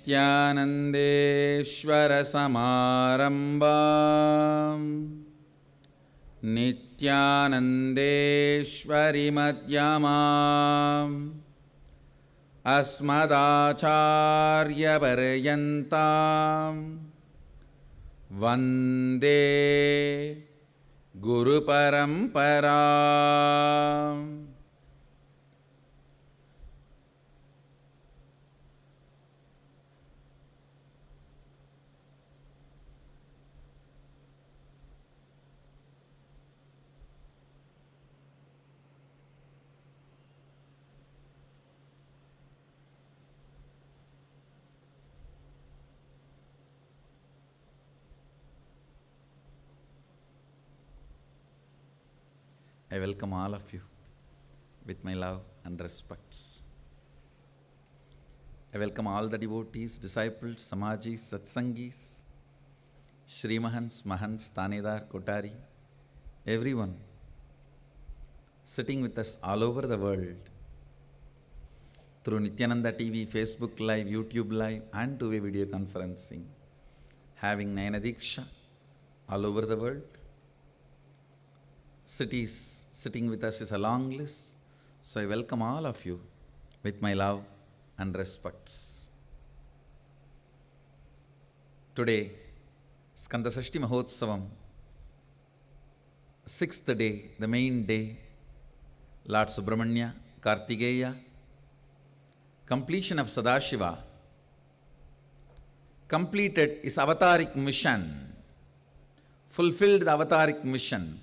नित्यानन्देश्वरसमारम्भां नित्यानन्देश्वरिमध्यमाम् अस्मदाचार्यपर्यन्तां वन्दे गुरुपरम्पराम्। I welcome all of you with my love and respects. I welcome all the devotees, disciples, samajis, satsangis, Shrimahans, Mahans, Tanedar, Kotari, everyone sitting with us all over the world through Nityananda TV, Facebook Live, YouTube Live and two-way video conferencing, having Nayana Diksha all over the world. Cities sitting with us is a long list, so I welcome all of you with my love and respects. Today, Skanda Sashti Mahotsavam, 6th day, the main day, Lord Subramanya, Kartikeya, completion of Sadashiva, completed his avataric mission, fulfilled the avataric mission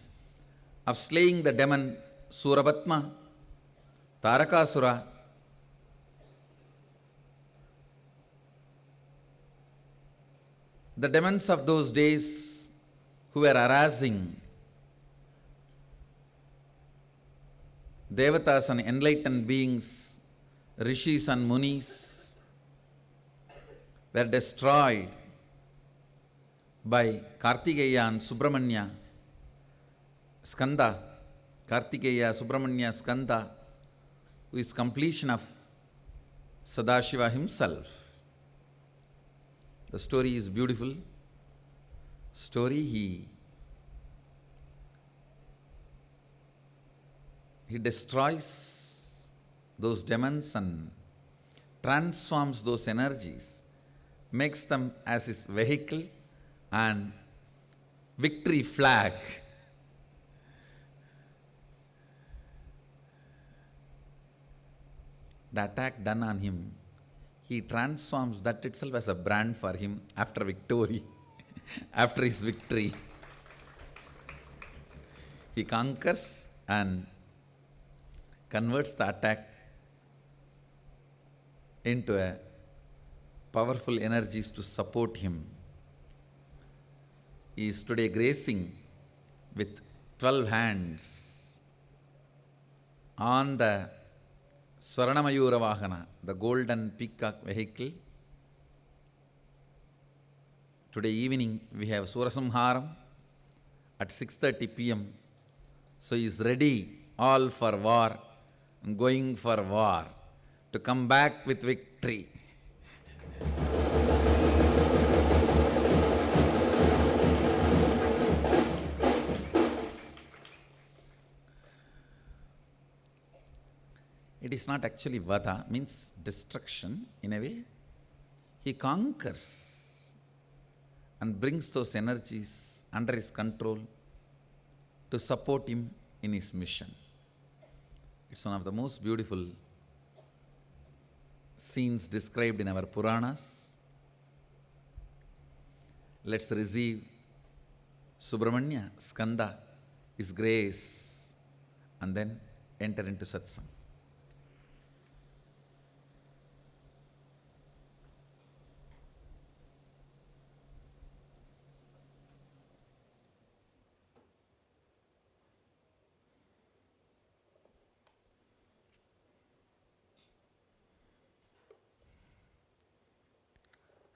of slaying the demon Surapatma, Tarakasura, the demons of those days who were harassing Devatas and enlightened beings, Rishis and Munis, were destroyed by Kartikeya and Subramanya, Skanda, Kartikeya, Subramanya, Skanda, who is completion of Sadashiva himself. The story is beautiful. Story he destroys those demons and transforms those energies, makes them as his vehicle and victory flag. The attack done on him, he transforms that itself as a brand for him after victory, after his victory. He conquers and converts the attack into a powerful energies to support him. He is today gracing with 12 hands on the Swarnamayura Vahana, the golden peacock vehicle. Today evening we have Surasamharam at 6:30 p.m. So he is ready, all for war, going for war, to come back with victory. It is not actually vada, means destruction in a way. He conquers and brings those energies under his control to support him in his mission. It's one of the most beautiful scenes described in our Puranas. Let's receive Subramanya, Skanda, his grace, and then enter into satsang.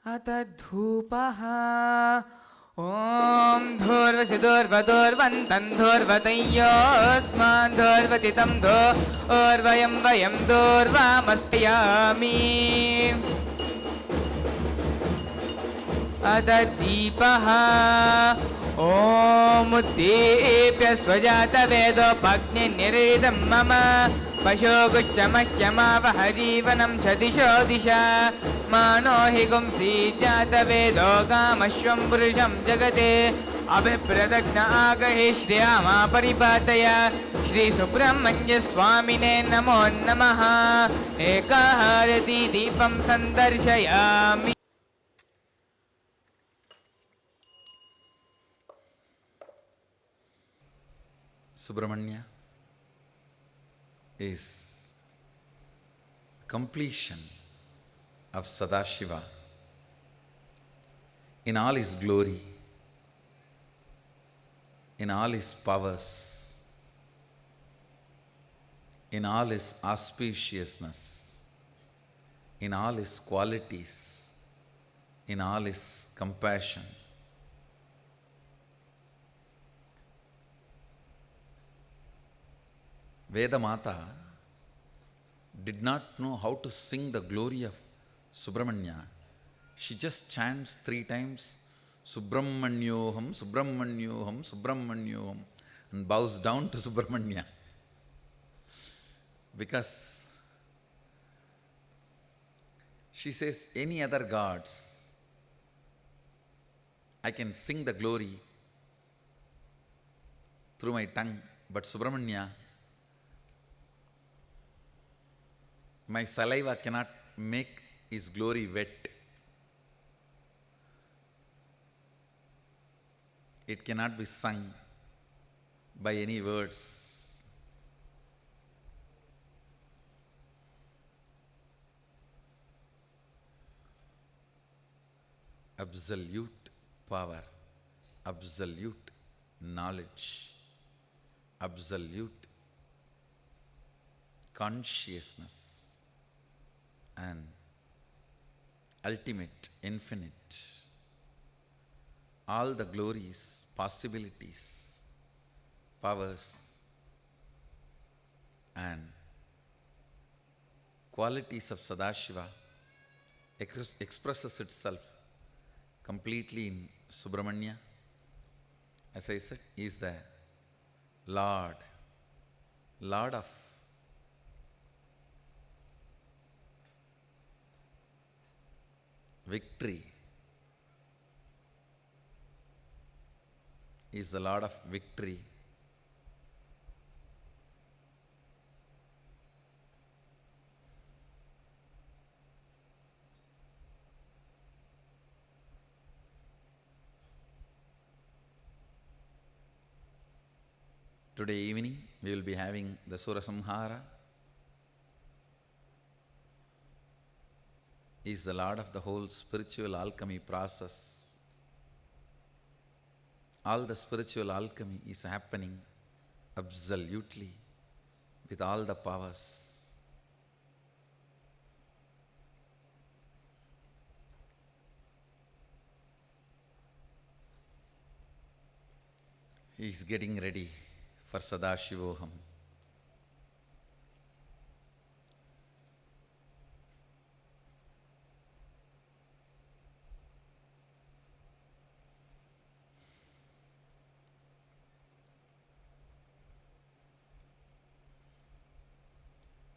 अतद्धूपः ॐ धूर्वसिदूर्वदूर्वन्तं धूर्वतय्योऽस्मान् धूर्वतितं धूर्वयं वयं धूर्वामस्त्यामि अथ दीपः ॐ तेऽप्य स्वजातवेदोपग्निर्निरेदं मम पशोगुश्च मह्यमावह जीवनं च दिशो दिशा मानो हि गुंसि जातवेदो कामश्वं पुरुषं जगते अभिप्रदग्न आगहि श्रियामा परिपातय श्रीसुब्रह्मण्यस्वामिने नमो नमः एकाहारति दीपं सन्दर्शयामि. Subramanya is completion of Sadashiva in all his glory, in all his powers, in all his auspiciousness, in all his qualities, in all his compassion. Vedamata did not know how to sing the glory of Subramanya. She just chants 3 times, Subramanyooham, Subramanyooham, Subramanyooham, and bows down to Subramanya. Because she says, any other gods, I can sing the glory through my tongue, but Subramanya, my saliva cannot make his glory wet. It cannot be sung by any words. Absolute power, absolute knowledge, absolute consciousness, and ultimate, infinite, all the glories, possibilities, powers, and qualities of Sadashiva expresses itself completely in Subramanya. As I said, he is the Lord of victory. He is the Lord of victory. Today evening we will be having the Surasamhara. He is the Lord of the whole spiritual alchemy process. All the spiritual alchemy is happening absolutely with all the powers. He is getting ready for Sadashivoham.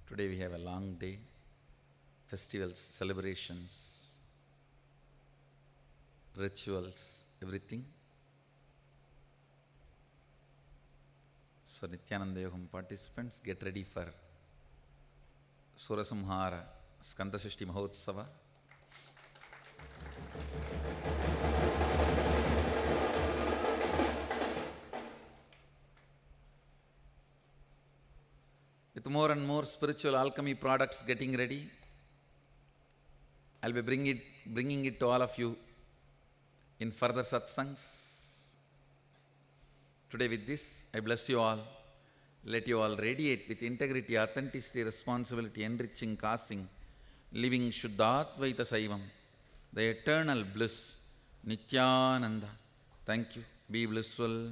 Today we have a long day, festivals, celebrations, rituals, everything. So Nityananda Yogam participants, get ready for Surasamhara Skandasashti Mahotsava. With more and more spiritual alchemy products getting ready, I'll be bringing it to all of you in further satsangs. Today with this, I bless you all. Let you all radiate with integrity, authenticity, responsibility, enriching, causing, living Shuddhatvaita Saivam, the eternal bliss, Nityananda. Thank you. Be blissful.